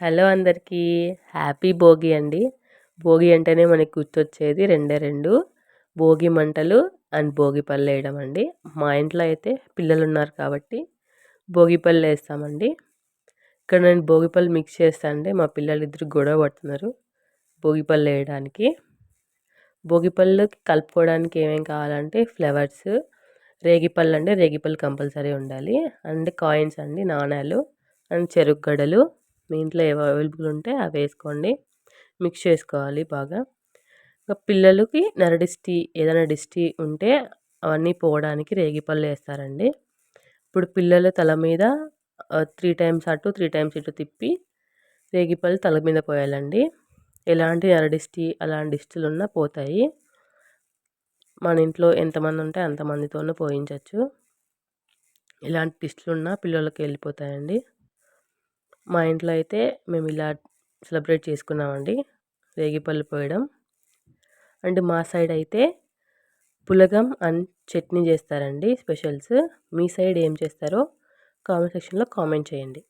Hello అందరికీ. Happy Bhogi అండి. భోగి అంటేనే మనకి గుర్తొచ్చేది రెండే రెండు, భోగి మంటలు అండ్ భోగి పళ్ళు వేయడం అండి. మా ఇంట్లో అయితే పిల్లలు ఉన్నారు కాబట్టి భోగి పళ్ళు వేస్తామండి. ఇక్కడ నేను భోగి పళ్ళు మిక్స్ చేస్తాను అండి. మా పిల్లలు ఇద్దరు గొడవ పడుతున్నారు భోగి పళ్ళు వేయడానికి. భోగి పళ్ళుకి కలుపుకోవడానికి ఏమేమి కావాలంటే ఫ్లవర్స్, రేగిపళ్ళు అండి, రేగిపళ్ళు కంపల్సరీ ఉండాలి, అండ్ కాయిన్స్ అండి, నాణాలు, అండ్ చెరుకు గడలు. మీ ఇంట్లో ఏవి అవైలబుల్ ఉంటే అవి వేసుకోండి. మిక్స్ చేసుకోవాలి బాగా. ఇంకా పిల్లలకి నరడిష్టి ఏదైనా దిష్టి ఉంటే అవన్నీ పోవడానికి రేగిపళ్ళు వేస్తారండి. ఇప్పుడు పిల్లల తల మీద 3 టైమ్స్ అటు 3 టైమ్స్ ఇటు తిప్పి రేగిపళ్ళు తల మీద పోయాలండి. ఎలాంటి నరడిష్టి అలాంటి దిష్టిలు ఉన్నా పోతాయి. మన ఇంట్లో ఎంతమంది ఉంటే అంతమందితోనూ పోయించవచ్చు. ఇలాంటి దిష్టిలు ఉన్నా పిల్లలకి వెళ్ళిపోతాయండి. మా ఇంట్లో అయితే మేము ఇలా సెలబ్రేట్ చేసుకున్నామండి, రేగిపళ్ళు పోయడం. అండ్ మా సైడ్ అయితే పులగం అండ్ చట్నీ చేస్తారండి స్పెషల్స్. మీ సైడ్ ఏం చేస్తారో కామెంట్ సెక్షన్లో కామెంట్ చేయండి.